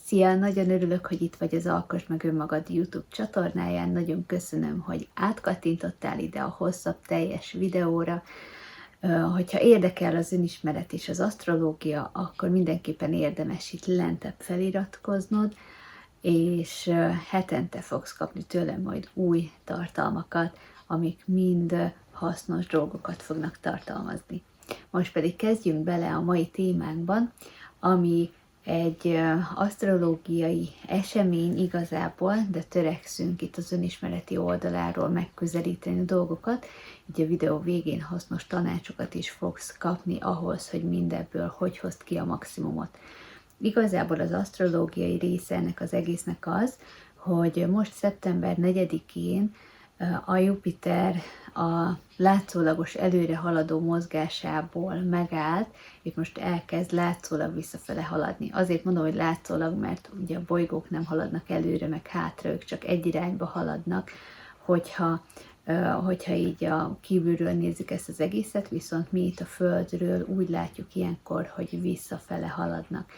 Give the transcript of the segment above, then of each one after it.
Szia! Nagyon örülök, hogy itt vagy az Alkosd meg önmagad YouTube csatornáján. Nagyon köszönöm, hogy átkattintottál ide a hosszabb, teljes videóra. Hogyha érdekel az önismeret és az asztrológia, akkor mindenképpen érdemes itt lentebb feliratkoznod, és hetente fogsz kapni tőlem majd új tartalmakat, amik mind hasznos dolgokat fognak tartalmazni. Most pedig kezdjünk bele a mai témánkban, ami egy asztrológiai esemény igazából, de törekszünk itt az önismereti oldaláról megközelíteni dolgokat, így a videó végén hasznos tanácsokat is fogsz kapni ahhoz, hogy mindebből hogy hozd ki a maximumot. Igazából az asztrológiai része ennek az egésznek az, hogy most szeptember 4-én a Jupiter a látszólagos előre haladó mozgásából megállt, és most elkezd látszólag visszafele haladni. Azért mondom, hogy látszólag, mert ugye a bolygók nem haladnak előre, meg hátra, ők csak egy irányba haladnak, hogyha így a kívülről nézzük ezt az egészet, viszont mi itt a Földről úgy látjuk ilyenkor, hogy visszafele haladnak.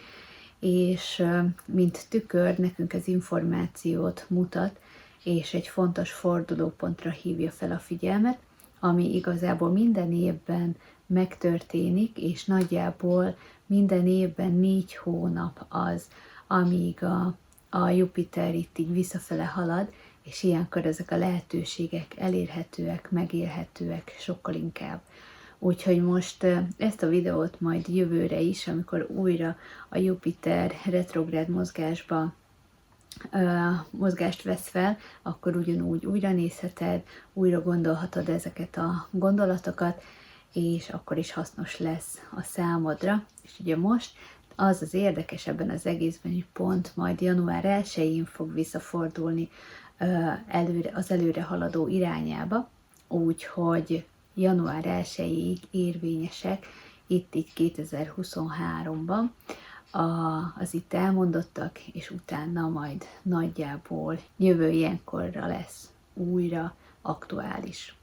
És mint tükör nekünk az információt mutat, és egy fontos fordulópontra hívja fel a figyelmet, ami igazából minden évben megtörténik, és nagyjából minden évben 4 hónap az, amíg a Jupiter itt így visszafele halad, és ilyenkor ezek a lehetőségek elérhetőek, megélhetőek sokkal inkább. Úgyhogy most ezt a videót majd jövőre is, amikor újra a Jupiter retrográd mozgást vesz fel, akkor ugyanúgy újra nézheted, újra gondolhatod ezeket a gondolatokat, és akkor is hasznos lesz a számodra. És ugye most az érdekes ebben az egészben, hogy pont majd január 1-én fog visszafordulni az előre haladó irányába, úgyhogy január 1-ig érvényesek itt 2023-ban az itt elmondottak, és utána majd nagyjából jövő ilyenkorra lesz újra aktuális.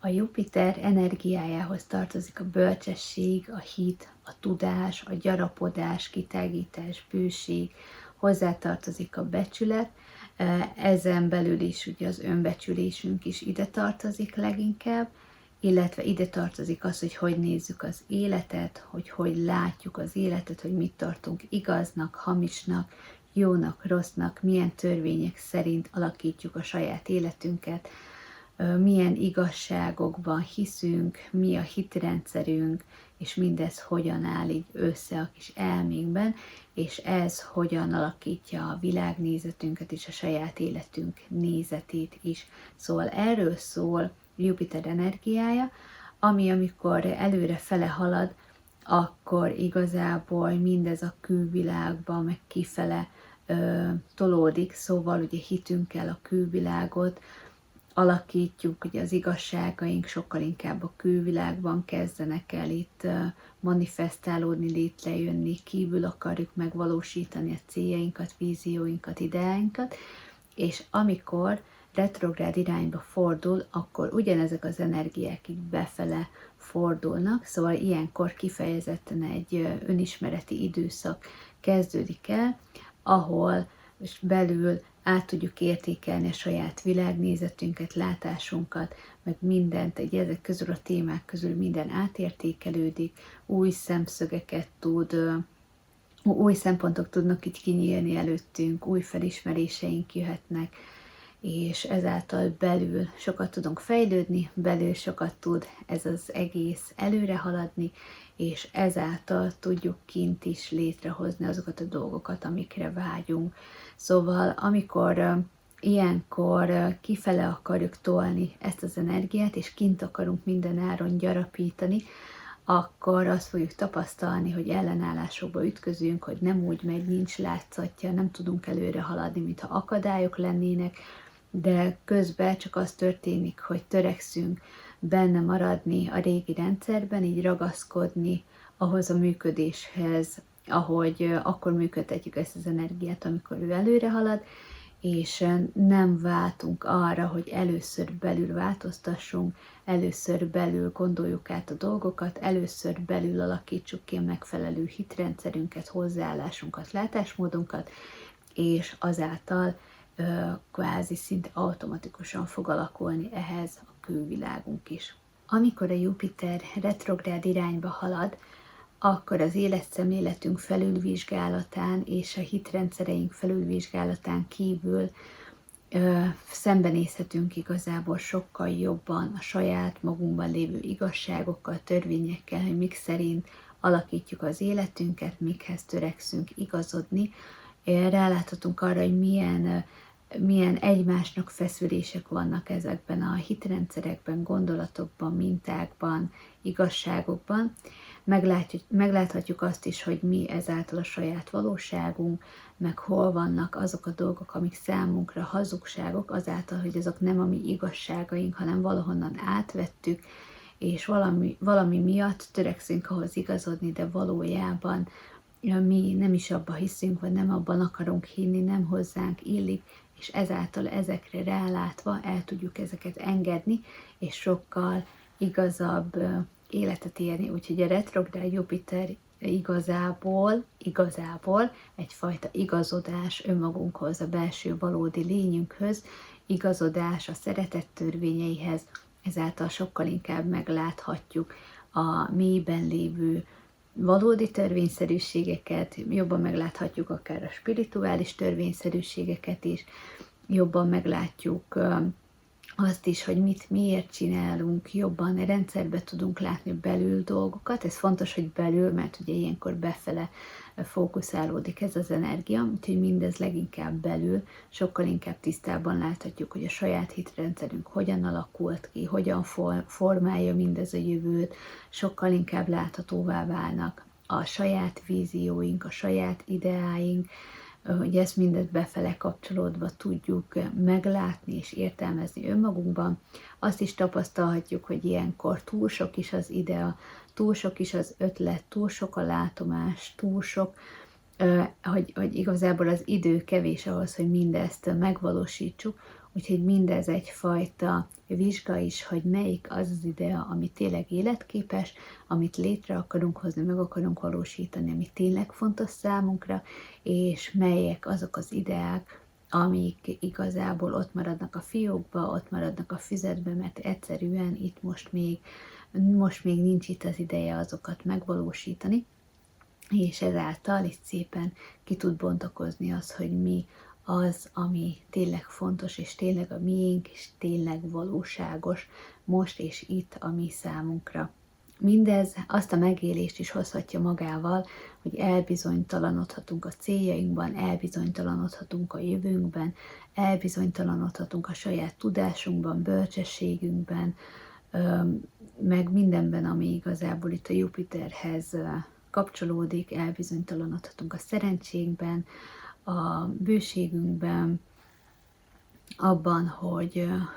A Jupiter energiájához tartozik a bölcsesség, a hit, a tudás, a gyarapodás, kitágítás, bőség, hozzátartozik a becsület, ezen belül is ugye az önbecsülésünk is ide tartozik leginkább, illetve ide tartozik az, hogy nézzük az életet, hogy látjuk az életet, hogy mit tartunk igaznak, hamisnak, jónak, rossznak, milyen törvények szerint alakítjuk a saját életünket, milyen igazságokban hiszünk, mi a hitrendszerünk, és mindez hogyan áll így össze a kis elménkben, és ez hogyan alakítja a világnézetünket és a saját életünk nézetét is. Szóval erről szól Jupiter energiája, ami amikor előre fele halad, akkor igazából mindez a külvilágban, meg kifele tolódik, szóval ugye hitünkkel a külvilágot alakítjuk, ugye az igazságaink sokkal inkább a külvilágban kezdenek el itt manifestálódni, létrejönni, kívül akarjuk megvalósítani a céljainkat, vízióinkat, ideáinkat, és amikor retrográd irányba fordul, akkor ugyanezek az energiák így befele fordulnak, szóval ilyenkor kifejezetten egy önismereti időszak kezdődik el, ahol belül át tudjuk értékelni a saját világnézetünket, látásunkat, meg mindent, egy ezek közül a témák közül minden átértékelődik, új szemszögeket új szempontok tudnak így kinyílni előttünk, új felismeréseink jöhetnek, és ezáltal belül sokat tudunk fejlődni, belül sokat tud ez az egész előre haladni, és ezáltal tudjuk kint is létrehozni azokat a dolgokat, amikre vágyunk. Szóval amikor ilyenkor kifele akarjuk tolni ezt az energiát, és kint akarunk minden áron gyarapítani, akkor azt fogjuk tapasztalni, hogy ellenállásokba ütközünk, hogy nem úgy megy, nincs látszatja, nem tudunk előre haladni, mintha akadályok lennének, de közben csak az történik, hogy törekszünk benne maradni a régi rendszerben, így ragaszkodni ahhoz a működéshez, ahogy akkor működtetjük ezt az energiát, amikor ő előre halad, és nem váltunk arra, hogy először belül változtassunk, először belül gondoljuk át a dolgokat, először belül alakítsuk ki a megfelelő hitrendszerünket, hozzáállásunkat, látásmódunkat, és azáltal kvázi szinte automatikusan fog alakulni ehhez a külvilágunk is. Amikor a Jupiter retrográd irányba halad, akkor az életszemléletünk felülvizsgálatán és a hitrendszereink felülvizsgálatán kívül szembenézhetünk igazából sokkal jobban a saját magunkban lévő igazságokkal, törvényekkel, hogy mik szerint alakítjuk az életünket, mikhez törekszünk igazodni. Ráláthatunk arra, hogy milyen egymásnak feszülések vannak ezekben a hitrendszerekben, gondolatokban, mintákban, igazságokban. Megláthatjuk azt is, hogy mi ezáltal a saját valóságunk, meg hol vannak azok a dolgok, amik számunkra hazugságok, azáltal, hogy azok nem a mi igazságaink, hanem valahonnan átvettük, és valami miatt törekszünk ahhoz igazodni, de valójában mi nem is abba hiszünk, vagy nem abban akarunk hinni, nem hozzánk illik, és ezáltal ezekre rálátva el tudjuk ezeket engedni, és sokkal igazabb életet élni. Úgyhogy a retrográd Jupiter igazából egyfajta igazodás önmagunkhoz, a belső valódi lényünkhöz, igazodás a szeretet törvényeihez, ezáltal sokkal inkább megláthatjuk a mélyben lévő valódi törvényszerűségeket, jobban megláthatjuk akár a spirituális törvényszerűségeket is, jobban meglátjuk azt is, hogy miért csinálunk, jobban rendszerbe tudunk látni belül dolgokat. Ez fontos, hogy belül, mert ugye ilyenkor befele fókuszálódik ez az energia, úgyhogy mindez leginkább belül, sokkal inkább tisztában láthatjuk, hogy a saját hitrendszerünk hogyan alakult ki, hogyan formálja mindez a jövőt, sokkal inkább láthatóvá válnak a saját vízióink, a saját ideáink, hogy ezt mindet befele kapcsolódva tudjuk meglátni és értelmezni önmagunkban. Azt is tapasztalhatjuk, hogy ilyenkor túl sok is az idea, túl sok is az ötlet, túl sok a látomás, túl sok, hogy igazából az idő kevés ahhoz, hogy mindezt megvalósítsuk, úgyhogy mindez egyfajta vizsga is, hogy melyik az az idea, ami tényleg életképes, amit létre akarunk hozni, meg akarunk valósítani, ami tényleg fontos számunkra, és melyek azok az ideák, amik igazából ott maradnak a fiókba, ott maradnak a füzetbe, mert egyszerűen itt most még nincs itt az ideje azokat megvalósítani, és ezáltal itt szépen ki tud bontakozni az, hogy mi az, ami tényleg fontos, és tényleg a miénk, és tényleg valóságos most és itt a mi számunkra. Mindez azt a megélést is hozhatja magával, hogy elbizonytalanodhatunk a céljainkban, elbizonytalanodhatunk a jövőnkben, elbizonytalanodhatunk a saját tudásunkban, bölcsességünkben, meg mindenben, ami igazából itt a Jupiterhez kapcsolódik, elbizonytalanodhatunk a szerencsénkben, a bőségünkben, abban,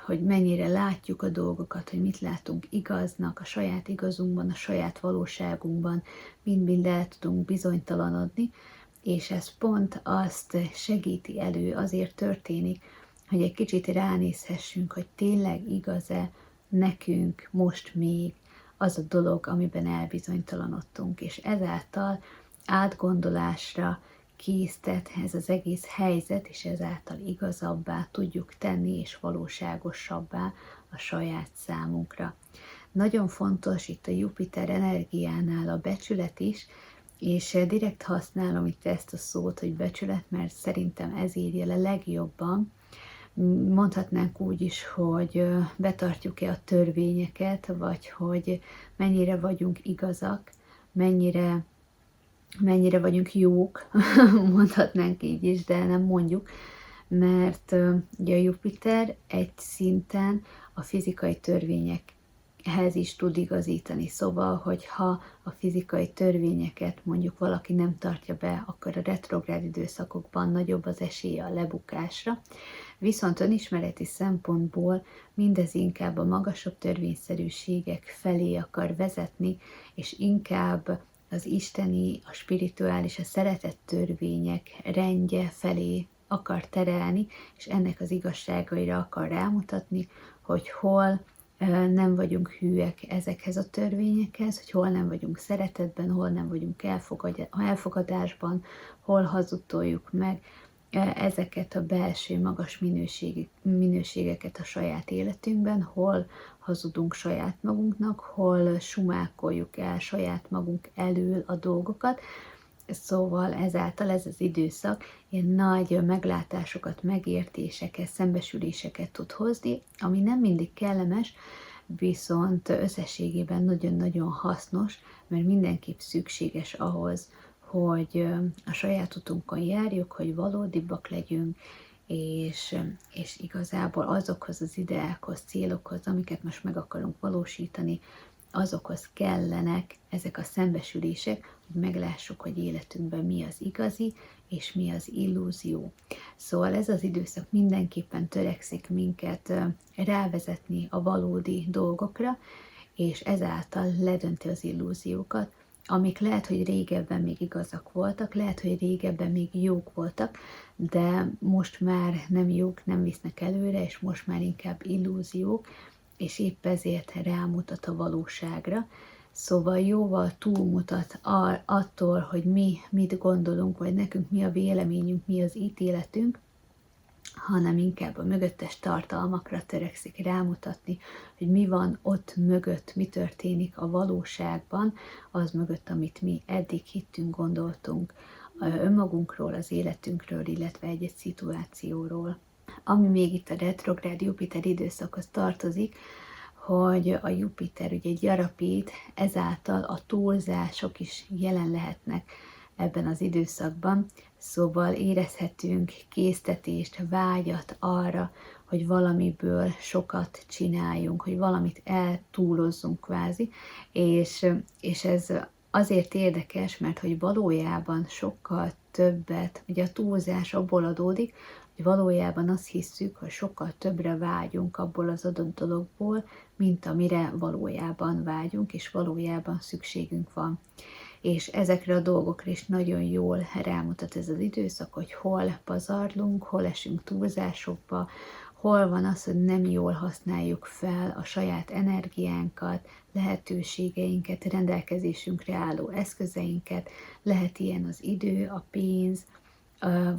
hogy mennyire látjuk a dolgokat, hogy mit látunk igaznak, a saját igazunkban, a saját valóságunkban, mind-mind el tudunk bizonytalanodni, és ez pont azt segíti elő, azért történik, hogy egy kicsit ránézhessünk, hogy tényleg igaz-e nekünk most még az a dolog, amiben elbizonytalanodtunk, és ezáltal átgondolásra késztet ez az egész helyzet, és ezáltal igazabbá tudjuk tenni, és valóságosabbá a saját számunkra. Nagyon fontos itt a Jupiter energiánál a becsület is, és direkt használom itt ezt a szót, hogy becsület, mert szerintem ez írja le legjobban. Mondhatnánk úgy is, hogy betartjuk-e a törvényeket, vagy hogy mennyire vagyunk igazak, mennyire vagyunk jók, mondhatnánk így is, de nem mondjuk, mert ugye a Jupiter egy szinten a fizikai törvényekhez is tud igazítani. Szóval, hogyha a fizikai törvényeket mondjuk valaki nem tartja be, akkor a retrográd időszakokban nagyobb az esélye a lebukásra. Viszont önismereti szempontból mindez inkább a magasabb törvényszerűségek felé akar vezetni, és inkább az isteni, a spirituális, a szeretett törvények rendje felé akar terelni, és ennek az igazságaira akar rámutatni, hogy hol nem vagyunk hűek ezekhez a törvényekhez, hogy hol nem vagyunk szeretetben, hol nem vagyunk elfogadásban, hol hazudtoljuk meg ezeket a belső magas minőségeket a saját életünkben, hol hazudunk saját magunknak, hol sumákoljuk el saját magunk elől a dolgokat. Szóval ezáltal ez az időszak ilyen nagy meglátásokat, megértéseket, szembesüléseket tud hozni, ami nem mindig kellemes, viszont összességében nagyon-nagyon hasznos, mert mindenképp szükséges ahhoz, hogy a saját utunkon járjuk, hogy valódibbak legyünk, és igazából azokhoz az ideákhoz, célokhoz, amiket most meg akarunk valósítani, azokhoz kellenek ezek a szembesülések, hogy meglássuk, hogy életünkben mi az igazi, és mi az illúzió. Szóval ez az időszak mindenképpen törekszik minket rávezetni a valódi dolgokra, és ezáltal ledönti az illúziókat, amik lehet, hogy régebben még igazak voltak, lehet, hogy régebben még jók voltak, de most már nem jók, nem visznek előre, és most már inkább illúziók, és épp ezért rámutat a valóságra. Szóval jóval túlmutat attól, hogy mi mit gondolunk, vagy nekünk mi a véleményünk, mi az ítéletünk, hanem inkább a mögöttes tartalmakra törekszik rámutatni, hogy mi van ott mögött, mi történik a valóságban, az mögött, amit mi eddig hittünk, gondoltunk önmagunkról, az életünkről, illetve egy-egy szituációról. Ami még itt a retrográd Jupiter időszakhoz tartozik, hogy a Jupiter ugye gyarapít, ezáltal a túlzások is jelen lehetnek ebben az időszakban, szóval érezhetünk késztetést, vágyat arra, hogy valamiből sokat csináljunk, hogy valamit eltúlozzunk kvázi, és ez azért érdekes, mert hogy valójában sokkal többet, ugye a túlzás abból adódik, hogy valójában azt hiszük, hogy sokkal többre vágyunk abból az adott dologból, mint amire valójában vágyunk, és valójában szükségünk van. És ezekre a dolgokra is nagyon jól rámutat ez az időszak, hogy hol pazarlunk, hol esünk túlzásokba, hol van az, hogy nem jól használjuk fel a saját energiánkat, lehetőségeinket, rendelkezésünkre álló eszközeinket, lehet ilyen az idő, a pénz,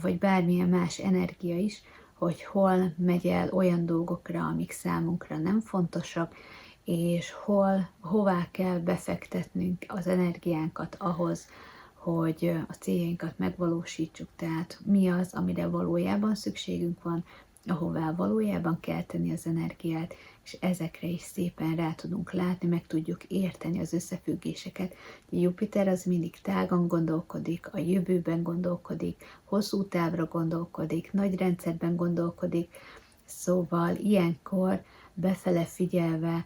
vagy bármilyen más energia is, hogy hol megy el olyan dolgokra, amik számunkra nem fontosak, és hová kell befektetnünk az energiánkat ahhoz, hogy a céljainkat megvalósítsuk, tehát mi az, amire valójában szükségünk van, ahová valójában kell tenni az energiát, és ezekre is szépen rá tudunk látni, meg tudjuk érteni az összefüggéseket. Jupiter az mindig tágan gondolkodik, a jövőben gondolkodik, hosszú távra gondolkodik, nagy rendszerben gondolkodik, szóval ilyenkor befele figyelve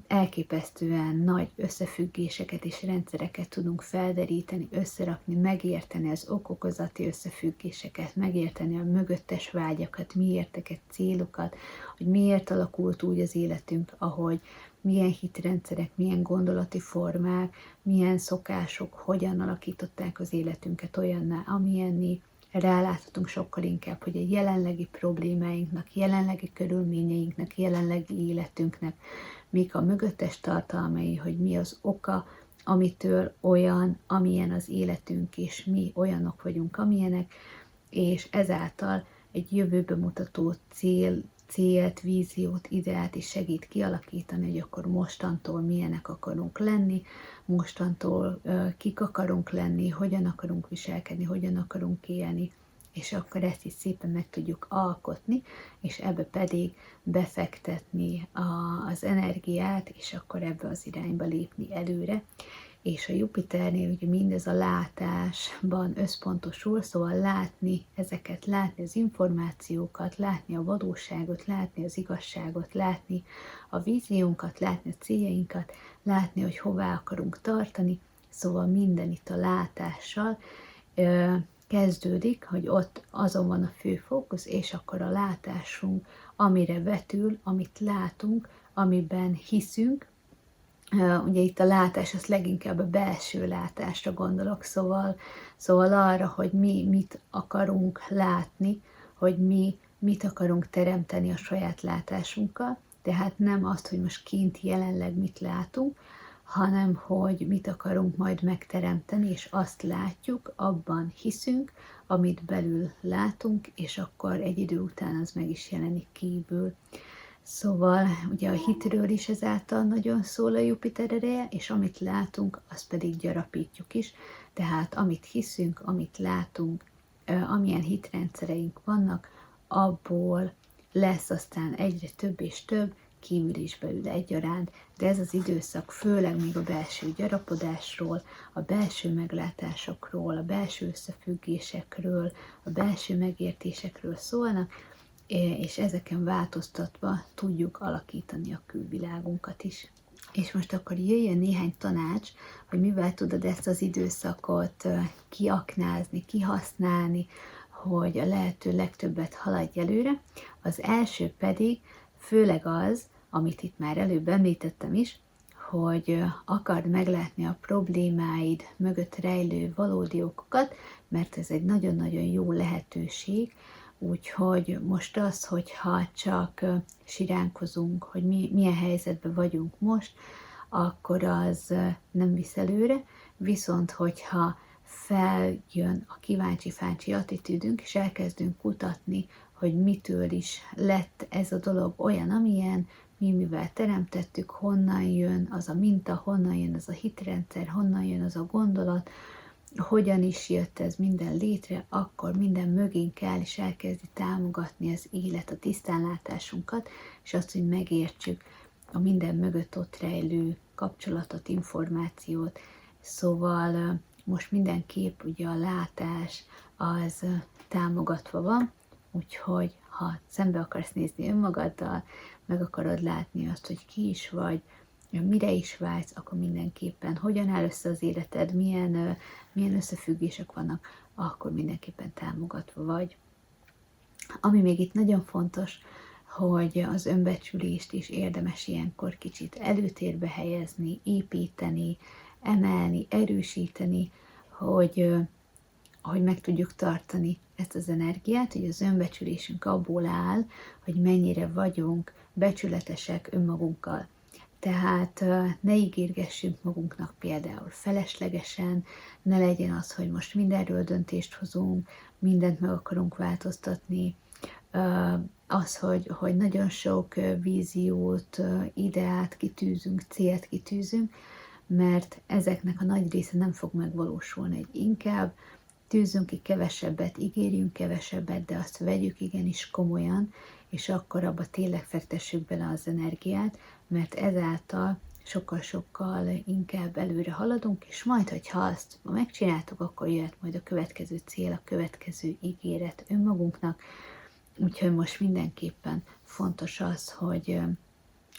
elképesztően nagy összefüggéseket és rendszereket tudunk felderíteni, összerakni, megérteni az okokozati összefüggéseket, megérteni a mögöttes vágyakat, miérteket, célokat, hogy miért alakult úgy az életünk, ahogy, milyen hitrendszerek, milyen gondolati formák, milyen szokások, hogyan alakították az életünket olyanná, amilyenné. Ráláthatunk sokkal inkább, hogy a jelenlegi problémáinknak, jelenlegi körülményeinknek, jelenlegi életünknek mik a mögöttes tartalmai, hogy mi az oka, amitől olyan, amilyen az életünk, és mi olyanok vagyunk, amilyenek, és ezáltal egy jövőbe mutató célt, víziót, ideát is segít kialakítani, hogy akkor mostantól milyenek akarunk lenni, mostantól kik akarunk lenni, hogyan akarunk viselkedni, hogyan akarunk élni, és akkor ezt is szépen meg tudjuk alkotni, és ebbe pedig befektetni az energiát, és akkor ebbe az irányba lépni előre. És a Jupiternél ugye mindez a látásban összpontosul, szóval látni ezeket, látni az információkat, látni a valóságot, látni az igazságot, látni a víziónkat, látni a céljainkat, látni, hogy hová akarunk tartani, szóval minden itt a látással kezdődik, hogy ott azon van a fő fókusz, és akkor a látásunk, amire vetül, amit látunk, amiben hiszünk. Ugye itt a látás, az leginkább a belső látásra gondolok, szóval arra, hogy mi mit akarunk látni, hogy mi mit akarunk teremteni a saját látásunkkal, tehát nem azt, hogy most kint jelenleg mit látunk, hanem hogy mit akarunk majd megteremteni, és azt látjuk, abban hiszünk, amit belül látunk, és akkor egy idő után az meg is jelenik kívül. Szóval ugye a hitről is ezáltal nagyon szól a Jupiter ereje, és amit látunk, azt pedig gyarapítjuk is. Tehát amit hiszünk, amit látunk, amilyen hitrendszereink vannak, abból lesz aztán egyre több és több, kívül is belül egyaránt, de ez az időszak főleg még a belső gyarapodásról, a belső meglátásokról, a belső összefüggésekről, a belső megértésekről szólnak, és ezeken változtatva tudjuk alakítani a külvilágunkat is. És most akkor jöjjön néhány tanács, hogy mivel tudod ezt az időszakot kiaknázni, kihasználni, hogy a lehető legtöbbet haladj előre. Az első pedig főleg az, amit itt már előbb említettem is, hogy akard meglátni a problémáid mögött rejlő valódi okokat, mert ez egy nagyon-nagyon jó lehetőség, úgyhogy most az, hogyha csak siránkozunk, hogy milyen helyzetben vagyunk most, akkor az nem visz előre, viszont hogyha feljön a kíváncsi-fáncsi attitűdünk, és elkezdünk kutatni, hogy mitől is lett ez a dolog olyan, amilyen, mi mivel teremtettük, honnan jön az a minta, honnan jön az a hitrendszer, honnan jön az a gondolat, hogyan is jött ez minden létre, akkor minden mögénk áll, és elkezdi támogatni az élet, a tisztánlátásunkat, és azt, hogy megértsük a minden mögött ott rejlő kapcsolatot, információt. Szóval most mindenképp ugye a látás az támogatva van, úgyhogy ha szembe akarsz nézni önmagaddal, meg akarod látni azt, hogy ki is vagy, mire is vágysz, akkor mindenképpen hogyan áll össze az életed, milyen összefüggések vannak, akkor mindenképpen támogatva vagy. Ami még itt nagyon fontos, hogy az önbecsülést is érdemes ilyenkor kicsit előtérbe helyezni, építeni, emelni, erősíteni, hogy meg tudjuk tartani ezt az energiát, hogy az önbecsülésünk abból áll, hogy mennyire vagyunk becsületesek önmagunkkal. Tehát ne ígérgessünk magunknak például feleslegesen, ne legyen az, hogy most mindenről döntést hozunk, mindent meg akarunk változtatni, az, hogy nagyon sok víziót, ideát kitűzünk, célt kitűzünk, mert ezeknek a nagy része nem fog megvalósulni, inkább tűzünk ki kevesebbet, ígérjünk kevesebbet, de azt vegyük igenis komolyan, és akkor abba tényleg fektessük bele az energiát, mert ezáltal sokkal-sokkal inkább előre haladunk, és majd, hogyha azt megcsináltuk, akkor jöhet majd a következő cél, a következő ígéret önmagunknak. Úgyhogy most mindenképpen fontos az, hogy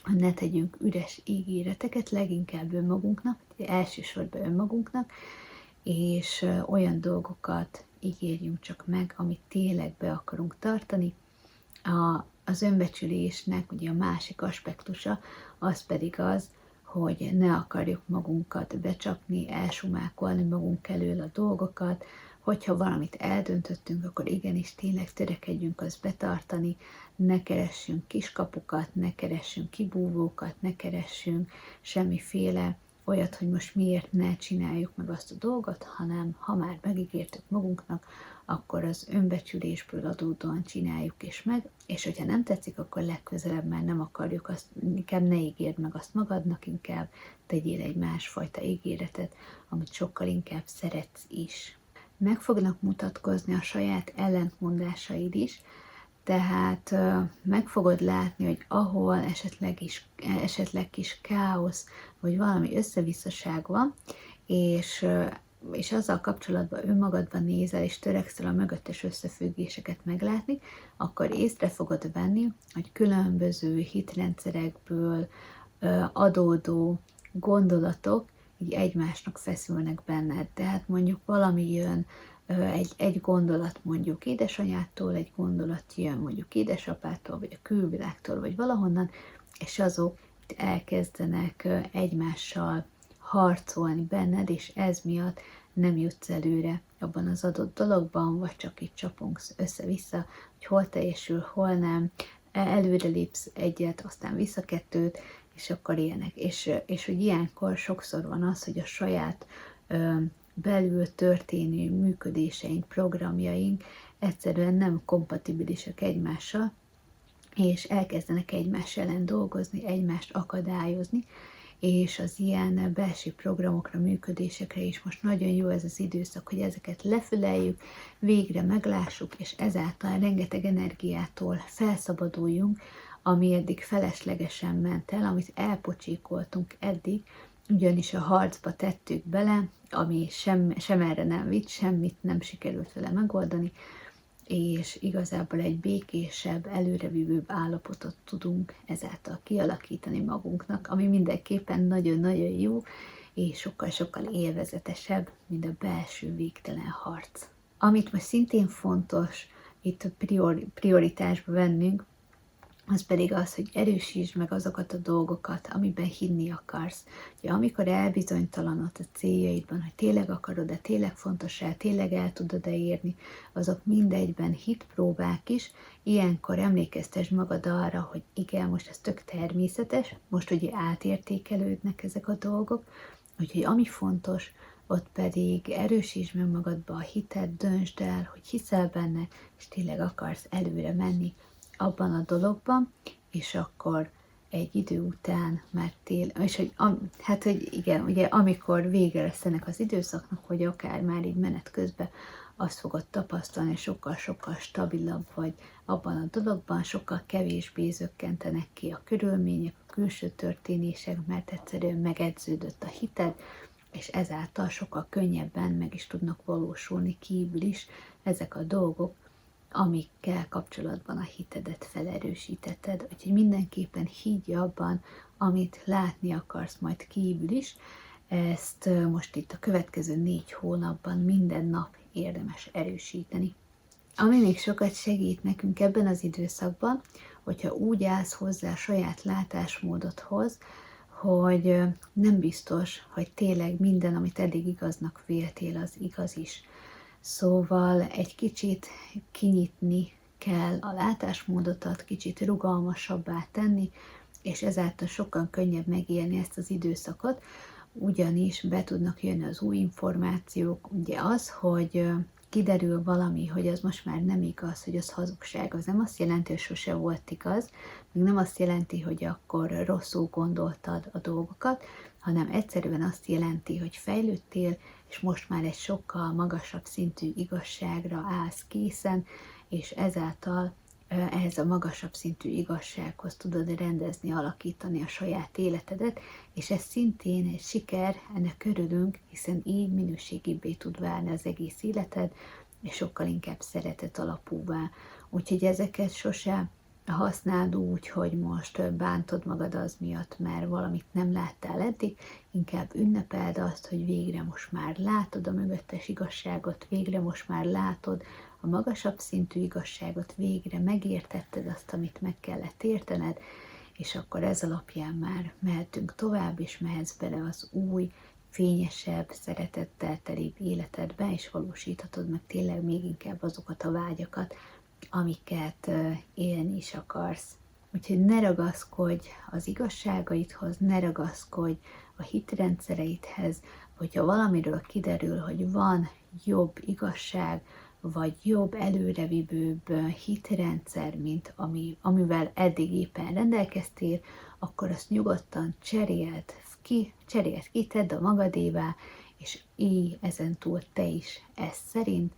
ne tegyünk üres ígéreteket, leginkább önmagunknak, elsősorban önmagunknak, és olyan dolgokat ígérjünk csak meg, amit tényleg be akarunk tartani. Az önbecsülésnek ugye a másik aspektusa, az pedig az, hogy ne akarjuk magunkat becsapni, elsumákolni magunk elől a dolgokat, hogyha valamit eldöntöttünk, akkor igenis tényleg törekedjünk azt betartani, ne keressünk kiskapukat, ne keressünk kibúvókat, ne keressünk semmiféle olyat, hogy most miért ne csináljuk meg azt a dolgot, hanem ha már megígértük magunknak, akkor az önbecsülésből adódóan csináljuk és meg, és hogyha nem tetszik, akkor legközelebb már nem akarjuk azt, inkább ne ígérd meg azt magadnak, inkább tegyél egy másfajta ígéretet, amit sokkal inkább szeretsz is. Meg fognak mutatkozni a saját ellentmondásaid is, tehát meg fogod látni, hogy ahol esetleg kis káosz, vagy valami összevisszaság van, és azzal kapcsolatban önmagadban nézel, és törekszel a mögöttes összefüggéseket meglátni, akkor észre fogod venni, hogy különböző hitrendszerekből adódó gondolatok így egymásnak feszülnek benned. Tehát mondjuk valami jön, egy gondolat mondjuk édesanyától, egy gondolat jön mondjuk édesapától, vagy a külvilágtól, vagy valahonnan, és azok itt elkezdenek egymással harcolni benned, és ez miatt nem jutsz előre abban az adott dologban, vagy csak itt csapongsz össze-vissza, hogy hol teljesül, hol nem, előre lépsz egyet, aztán vissza kettőt, és akkor ilyenek. És hogy ilyenkor sokszor van az, hogy a saját belül történő működéseink, programjaink egyszerűen nem kompatibilisek egymással, és elkezdenek egymás ellen dolgozni, egymást akadályozni, és az ilyen belső programokra, működésekre is most nagyon jó ez az időszak, hogy ezeket lefüleljük, végre meglássuk, és ezáltal rengeteg energiától felszabaduljunk, ami eddig feleslegesen ment el, amit elpocsékoltunk eddig, ugyanis a harcba tettük bele, ami sem erre nem vitt, semmit nem sikerült vele megoldani, és igazából egy békésebb, előrevívőbb állapotot tudunk ezáltal kialakítani magunknak, ami mindenképpen nagyon-nagyon jó, és sokkal-sokkal élvezetesebb, mint a belső végtelen harc. Amit most szintén fontos itt prioritásba vennünk, az pedig az, hogy erősítsd meg azokat a dolgokat, amiben hinni akarsz. Ugye, amikor elbizonytalanod a céljaidban, hogy tényleg akarod-e, tényleg fontos-e, tényleg el tudod-e érni, azok mindegyben hitpróbák is. Ilyenkor emlékeztesd magad arra, hogy igen, most ez tök természetes, most ugye átértékelődnek ezek a dolgok, úgyhogy ami fontos, ott pedig erősítsd meg magadba a hitet, döntsd el, hogy hiszel benne, és tényleg akarsz előre menni abban a dologban, és akkor egy idő után már és hogy igen, ugye amikor vége lesz ennek az időszaknak, hogy akár már így menet közben azt fogod tapasztalni, sokkal-sokkal stabilabb vagy abban a dologban, sokkal kevésbé zökkentenek ki a körülmények, a külső történések, mert egyszerűen megedződött a hited, és ezáltal sokkal könnyebben meg is tudnak valósulni kívül is ezek a dolgok, amikkel kapcsolatban a hitedet felerősítetted. Úgyhogy mindenképpen higgy abban, amit látni akarsz majd kívül is. Ezt most itt a következő 4 hónapban minden nap érdemes erősíteni. Ami még sokat segít nekünk ebben az időszakban, hogyha úgy állsz hozzá saját látásmódodhoz, hogy nem biztos, hogy tényleg minden, amit eddig igaznak véltél, az igaz is. Szóval egy kicsit kinyitni kell a látásmódotat, kicsit rugalmasabbá tenni, és ezáltal sokkal könnyebb megélni ezt az időszakot, ugyanis be tudnak jönni az új információk. Ugye az, hogy kiderül valami, hogy az most már nem igaz, hogy az hazugság, az nem azt jelenti, hogy sose volt igaz, még nem azt jelenti, hogy akkor rosszul gondoltad a dolgokat, hanem egyszerűen azt jelenti, hogy fejlődtél, és most már egy sokkal magasabb szintű igazságra állsz készen, és ezáltal ehhez a magasabb szintű igazsághoz tudod rendezni, alakítani a saját életedet, és ez szintén egy siker, ennek örülünk, hiszen így minőségibbé tud válni az egész életed, és sokkal inkább szeretet alapúvá. Úgyhogy ezeket sose használd úgy, hogy most bántod magad az miatt, mert valamit nem láttál eddig, inkább ünnepeld azt, hogy végre most már látod a mögöttes igazságot, végre most már látod a magasabb szintű igazságot, végre megértetted azt, amit meg kellett értened, és akkor ez alapján már mehetünk tovább, és mehetsz bele az új, fényesebb, szeretettel telibb életedbe, és valósíthatod meg tényleg még inkább azokat a vágyakat, amiket élni is akarsz. Úgyhogy ne ragaszkodj az igazságaidhoz, ne ragaszkodj a hitrendszereidhez, hogyha valamiről kiderül, hogy van jobb igazság, vagy jobb, előrevívőbb hitrendszer, mint amivel eddig éppen rendelkeztél, akkor azt nyugodtan cseréld ki, tedd a magadévá, és így ezentúl te is ezt szerint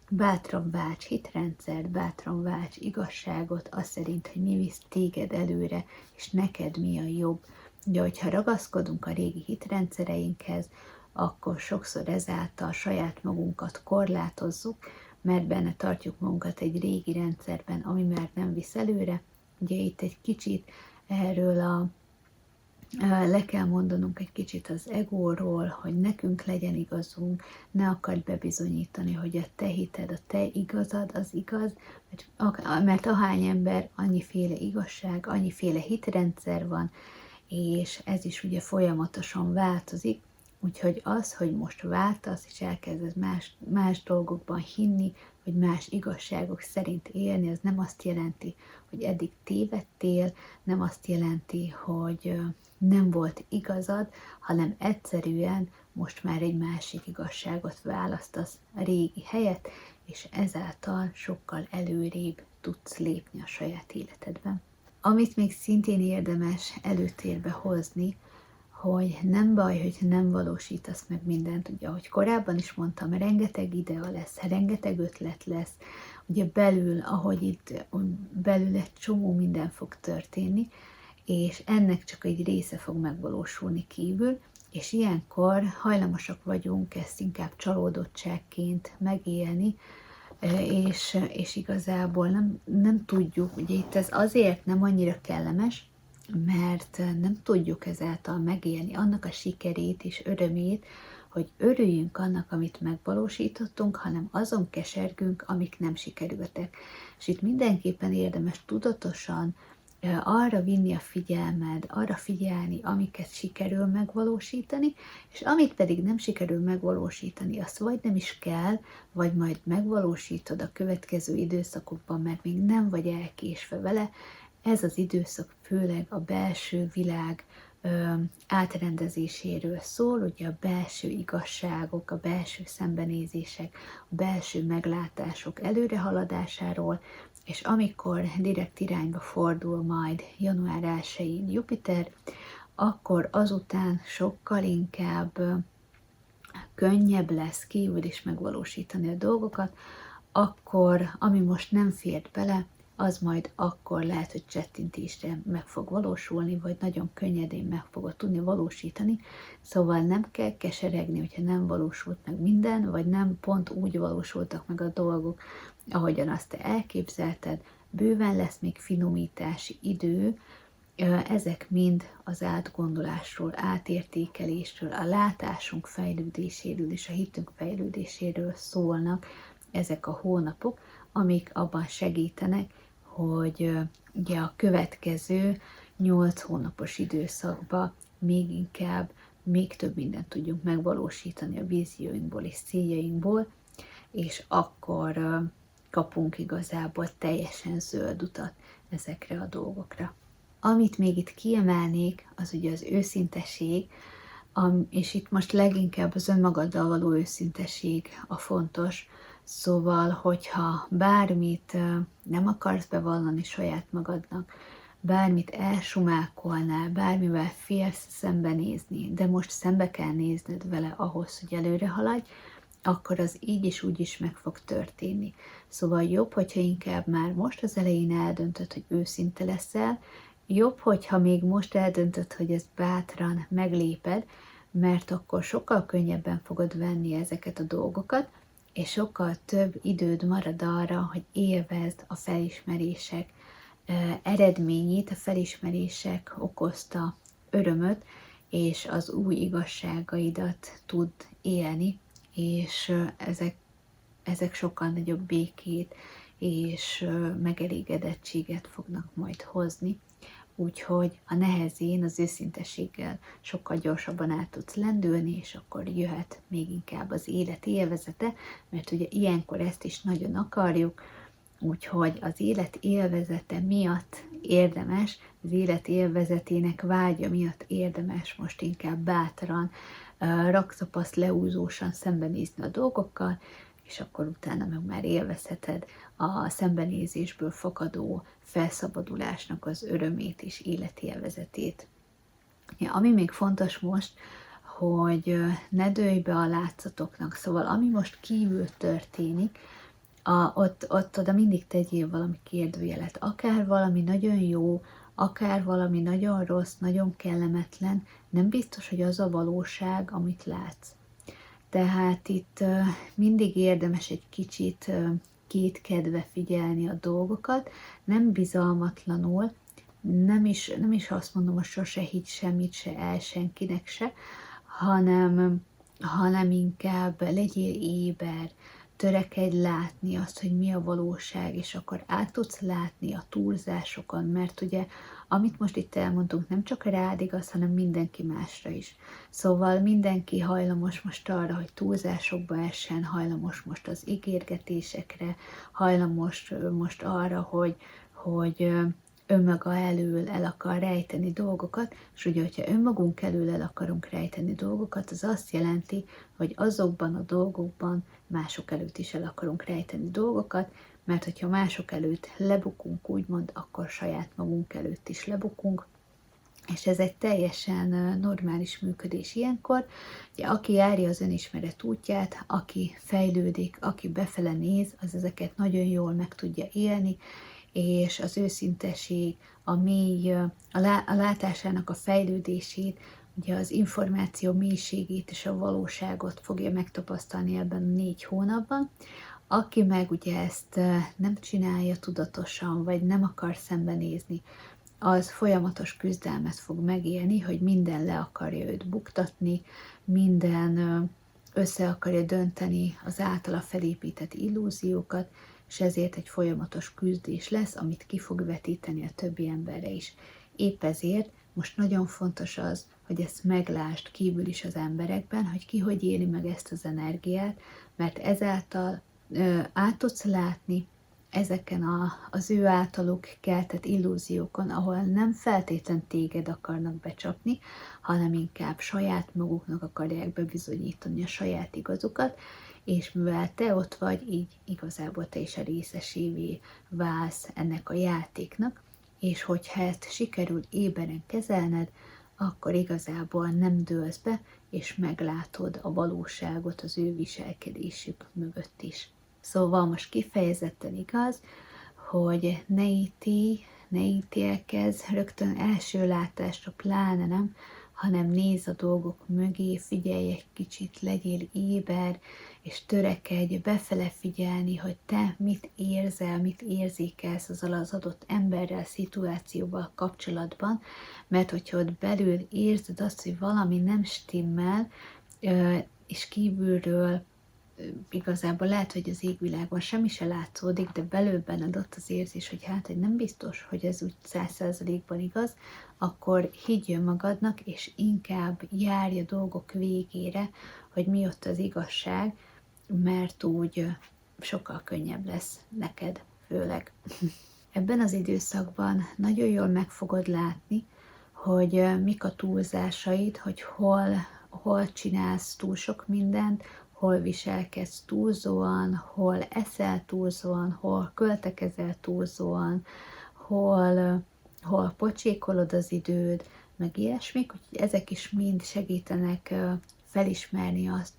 bátran válts hitrendszert, bátran válts igazságot, az szerint, hogy mi visz téged előre, és neked mi a jobb. De hogyha ragaszkodunk a régi hitrendszereinkhez, akkor sokszor ezáltal saját magunkat korlátozzuk, mert benne tartjuk magunkat egy régi rendszerben, ami már nem visz előre. Ugye itt egy kicsit erről le kell mondanunk egy kicsit az egóról, hogy nekünk legyen igazunk, ne akarj bebizonyítani, hogy a te hited, a te igazad az igaz, mert ahány ember, annyiféle igazság, annyiféle hitrendszer van, és ez is ugye folyamatosan változik, úgyhogy az, hogy most váltasz, és elkezdesz más dolgokban hinni, hogy más igazságok szerint élni, az nem azt jelenti, hogy eddig tévedtél, nem azt jelenti, hogy nem volt igazad, hanem egyszerűen most már egy másik igazságot választasz a régi helyet, és ezáltal sokkal előrébb tudsz lépni a saját életedben. Amit még szintén érdemes előtérbe hozni, hogy nem baj, hogy nem valósítasz meg mindent. Ugye, ahogy korábban is mondtam, rengeteg idea lesz, rengeteg ötlet lesz, ugye belül, ahogy itt belül egy csomó minden fog történni, és ennek csak egy része fog megvalósulni kívül, és ilyenkor hajlamosak vagyunk ezt inkább csalódottságként megélni, és igazából nem tudjuk, ugye itt ez azért nem annyira kellemes, mert nem tudjuk ezáltal megélni annak a sikerét és örömét, hogy örüljünk annak, amit megvalósítottunk, hanem azon kesergünk, amik nem sikerültek. És itt mindenképpen érdemes tudatosan arra vinni a figyelmed, arra figyelni, amiket sikerül megvalósítani, és amit pedig nem sikerül megvalósítani, azt vagy nem is kell, vagy majd megvalósítod a következő időszakokban, mert még nem vagy elkésve vele. Ez az időszak főleg a belső világ átrendezéséről szól, ugye a belső igazságok, a belső szembenézések, a belső meglátások előrehaladásáról, és amikor direkt irányba fordul majd január 1-én Jupiter, akkor azután sokkal inkább könnyebb lesz kívül is megvalósítani a dolgokat, akkor, ami most nem fért bele, az majd akkor lehet, hogy csettintésre meg fog valósulni, vagy nagyon könnyedén meg fogod tudni valósítani. Szóval nem kell keseregni, hogyha nem valósult meg minden, vagy nem pont úgy valósultak meg a dolgok, ahogyan azt te elképzelted. Bőven lesz még finomítási idő, ezek mind az átgondolásról, átértékelésről, a látásunk fejlődéséről és a hitünk fejlődéséről szólnak ezek a hónapok, amik abban segítenek, hogy ugye a következő 8 hónapos időszakban még inkább, még több mindent tudjunk megvalósítani a vízióinkból és céljainkból, és akkor kapunk igazából teljesen zöld utat ezekre a dolgokra. Amit még itt kiemelnék, az ugye az őszintesség, és itt most leginkább az önmagaddal való őszintesség a fontos. Szóval, hogyha bármit nem akarsz bevallani saját magadnak, bármit elsumákolnál, bármivel félsz szembenézni, de most szembe kell nézned vele ahhoz, hogy előre haladj, akkor az így is úgy is meg fog történni. Szóval jobb, hogyha inkább már most az elején eldöntöd, hogy őszinte leszel, jobb, hogyha még most eldöntöd, hogy ezt bátran megléped, mert akkor sokkal könnyebben fogod venni ezeket a dolgokat, és sokkal több időd marad arra, hogy élvezd a felismerések eredményét, a felismerések okozta örömöt, és az új igazságaidat tud élni, és ezek sokkal nagyobb békét és megelégedettséget fognak majd hozni. Úgyhogy a nehezén, az őszintességgel sokkal gyorsabban át tudsz lendülni, és akkor jöhet még inkább az élet élvezete, mert ugye ilyenkor ezt is nagyon akarjuk, úgyhogy az élet élvezete miatt érdemes, az élet élvezetének vágya miatt érdemes most inkább bátran, raktapaszt leúzósan szembenézni a dolgokkal, és akkor utána meg már élvezheted a szembenézésből fakadó felszabadulásnak az örömét és életélvezetét. Ja, ami még fontos most, hogy ne dőlj be a látszatoknak, szóval ami most kívül történik, ott oda mindig tegyél valami kérdőjelet, akár valami nagyon jó, akár valami nagyon rossz, nagyon kellemetlen, nem biztos, hogy az a valóság, amit látsz. Tehát itt mindig érdemes egy kicsit kétkedve figyelni a dolgokat, nem bizalmatlanul, nem is azt mondom, hogy sose higgy semmit se el senkinek se, hanem inkább legyél éber, törekedj látni azt, hogy mi a valóság, és akkor át tudsz látni a túlzásokon, mert ugye, amit most itt elmondtunk, nem csak rád igaz, hanem mindenki másra is. Szóval mindenki hajlamos most arra, hogy túlzásokba essen, hajlamos most az ígérgetésekre, hajlamos most arra, hogy önmaga elől el akar rejteni dolgokat, és ugye, hogyha önmagunk elől el akarunk rejteni dolgokat, az azt jelenti, hogy azokban a dolgokban mások előtt is el akarunk rejteni dolgokat, mert hogyha mások előtt lebukunk, úgymond, akkor saját magunk előtt is lebukunk, és ez egy teljesen normális működés ilyenkor. Ugye, aki járja az önismeret útját, aki fejlődik, aki befele néz, az ezeket nagyon jól meg tudja élni, és az őszinteség, a mély, a látásának a fejlődését, ugye az információ mélységét és a valóságot fogja megtapasztalni ebben a 4 hónapban. Aki meg ugye ezt nem csinálja tudatosan, vagy nem akar szembenézni, az folyamatos küzdelmet fog megélni, hogy minden le akarja őt buktatni, minden össze akarja dönteni az általa felépített illúziókat, és ezért egy folyamatos küzdés lesz, amit ki fog vetíteni a többi emberre is. Épp ezért most nagyon fontos az, hogy ezt meglásd kívül is az emberekben, hogy ki hogy éli meg ezt az energiát, mert ezáltal át tudsz látni ezeken az ő általuk keltett illúziókon, ahol nem feltétlen téged akarnak becsapni, hanem inkább saját maguknak akarják bebizonyítani a saját igazukat, és mivel te ott vagy, így igazából te is a részesévé válsz ennek a játéknak, és hogyha ezt sikerül éberen kezelned, akkor igazából nem dőlsz be, és meglátod a valóságot az ő viselkedésük mögött is. Szóval most kifejezetten igaz, hogy ne ítélkezz rögtön első látásra, pláne nem, hanem nézz a dolgok mögé, figyelj egy kicsit, legyél éber, és törekedj befele figyelni, hogy te mit érzel, mit érzékelsz azzal az adott emberrel, szituációval kapcsolatban, mert hogyha ott belül érzed azt, hogy valami nem stimmel, és kívülről igazából lehet, hogy az égvilágon semmi se látszódik, de belül benned ott az érzés, hogy hát, hogy nem biztos, hogy ez úgy 100%-ban igaz, akkor higgyön magadnak, és inkább járj a dolgok végére, hogy mi ott az igazság, mert úgy sokkal könnyebb lesz neked, főleg. Ebben az időszakban nagyon jól meg fogod látni, hogy mik a túlzásaid, hogy hol csinálsz túl sok mindent, hol viselkedsz túlzóan, hol eszel túlzóan, hol költekezel túlzóan, hol pocsékolod az időd, meg ilyesmik, úgyhogy ezek is mind segítenek felismerni azt,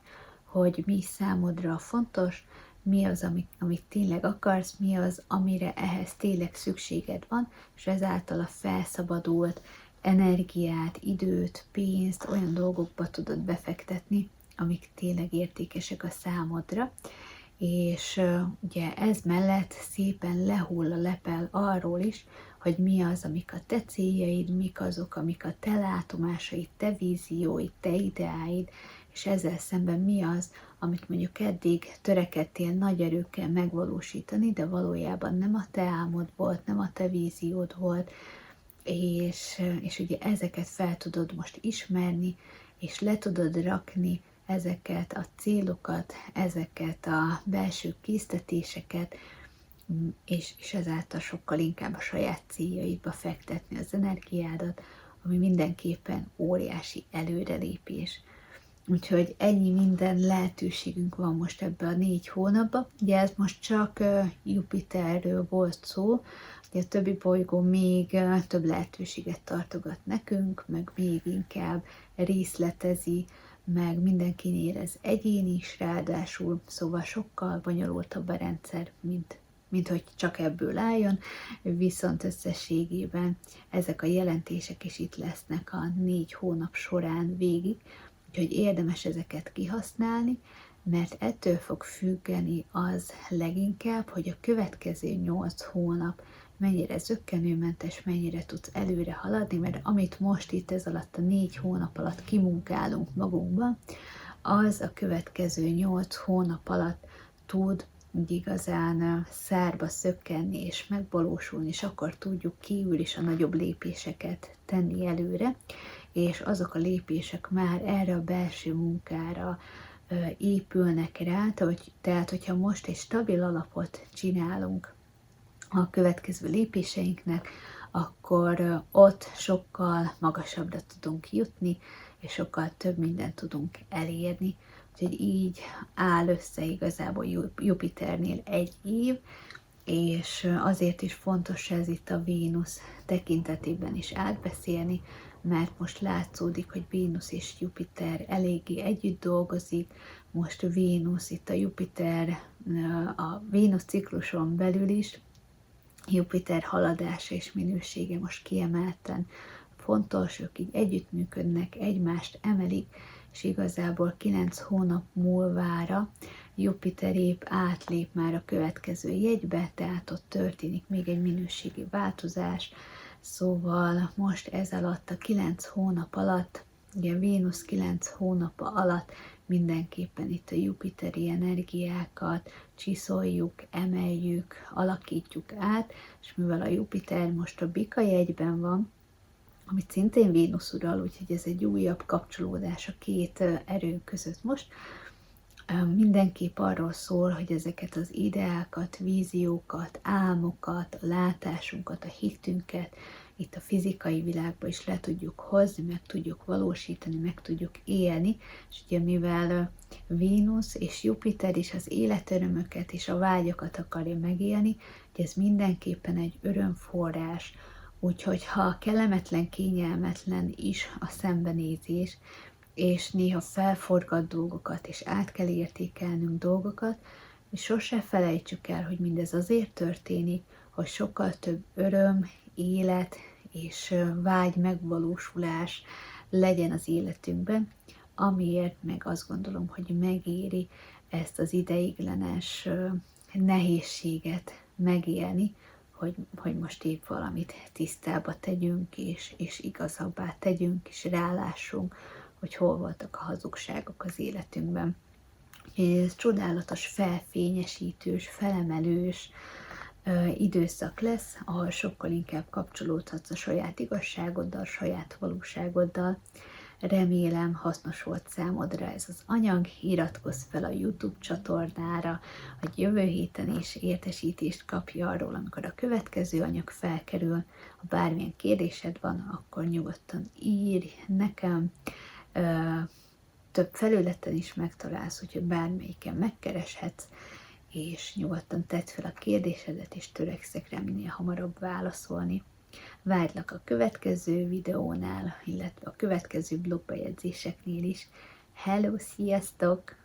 hogy mi számodra fontos, mi az, amit tényleg akarsz, mi az, amire ehhez tényleg szükséged van, és ezáltal a felszabadult energiát, időt, pénzt olyan dolgokba tudod befektetni, amik tényleg értékesek a számodra, és ugye ez mellett szépen lehull a lepel arról is, hogy mi az, amik a te céljaid, mik azok, amik a te látomásaid, te vízióid, te ideáid, és ezzel szemben mi az, amit mondjuk eddig törekedtél nagy erőkkel megvalósítani, de valójában nem a te álmod volt, nem a te víziód volt, és ugye ezeket fel tudod most ismerni, és le tudod rakni ezeket a célokat, ezeket a belső késztetéseket, és ezáltal sokkal inkább a saját céljaidba fektetni az energiádat, ami mindenképpen óriási előrelépés. Úgyhogy ennyi minden lehetőségünk van most ebbe a 4 hónapban. Ugye ez most csak Jupiterről volt szó, ugye a többi bolygó még több lehetőséget tartogat nekünk, meg még inkább részletezi, meg mindenkinél ez egyéni is ráadásul, szóval sokkal bonyolultabb a rendszer, mint hogy csak ebből álljon, viszont összességében ezek a jelentések is itt lesznek a 4 hónap során végig, úgyhogy érdemes ezeket kihasználni, mert ettől fog függeni az leginkább, hogy a következő 8 hónap mennyire zökkenőmentes, mennyire tudsz előre haladni, mert amit most itt ez alatt a 4 hónap alatt kimunkálunk magunkban, az a következő 8 hónap alatt tud igazán szárba szökkenni és megvalósulni, és akkor tudjuk kívül is a nagyobb lépéseket tenni előre, és azok a lépések már erre a belső munkára épülnek rá, tehát hogyha most egy stabil alapot csinálunk a következő lépéseinknek, akkor ott sokkal magasabbra tudunk jutni, és sokkal több mindent tudunk elérni. Úgyhogy így áll össze igazából Jupiternél egy év, és azért is fontos ez itt a Vénusz tekintetében is átbeszélni, mert most látszódik, hogy Vénusz és Jupiter eléggé együtt dolgozik, most Vénusz, itt a Jupiter, a Vénusz cikluson belül is, Jupiter haladása és minősége most kiemelten fontos, ők így együttműködnek, egymást emelik, és igazából 9 hónap múlvára Jupiter épp átlép már a következő jegybe, tehát ott történik még egy minőségi változás, szóval most ez alatt a 9 hónap alatt, ugye Vénusz 9 hónapa alatt mindenképpen itt a jupiteri energiákat csiszoljuk, emeljük, alakítjuk át, és mivel a Jupiter most a Bika jegyben van, amit szintén Vénusz ural, úgyhogy ez egy újabb kapcsolódás a két erő között most, mindenképp arról szól, hogy ezeket az ideákat, víziókat, álmokat, a látásunkat, a hitünket itt a fizikai világba is le tudjuk hozni, meg tudjuk valósítani, meg tudjuk élni, és ugye mivel Vénusz és Jupiter is az életörömöket és a vágyakat akarja megélni, hogy ez mindenképpen egy örömforrás, úgyhogy ha kellemetlen, kényelmetlen is a szembenézés, és néha felforgat dolgokat, és át kell értékelnünk dolgokat, és sose felejtsük el, hogy mindez azért történik, hogy sokkal több öröm, élet és vágy megvalósulás legyen az életünkben, amiért meg azt gondolom, hogy megéri ezt az ideiglenes nehézséget megélni, hogy most épp valamit tisztába tegyünk, és igazabbá tegyünk, és rálássunk, hogy hol voltak a hazugságok az életünkben. Ez csodálatos, felfényesítős, felemelős időszak lesz, ahol sokkal inkább kapcsolódhatsz a saját igazságoddal, saját valóságoddal. Remélem hasznos volt számodra ez az anyag, iratkozz fel a YouTube csatornára, hogy jövő héten is értesítést kapj arról, amikor a következő anyag felkerül. Ha bármilyen kérdésed van, akkor nyugodtan írj nekem. Több felületen is megtalálsz, úgyhogy bármelyiken megkereshetsz, és nyugodtan tedd fel a kérdésedet, és törekszek rá minél hamarabb válaszolni. Várlak a következő videónál, illetve a következő blogbejegyzéseknél is. Hello, sziasztok!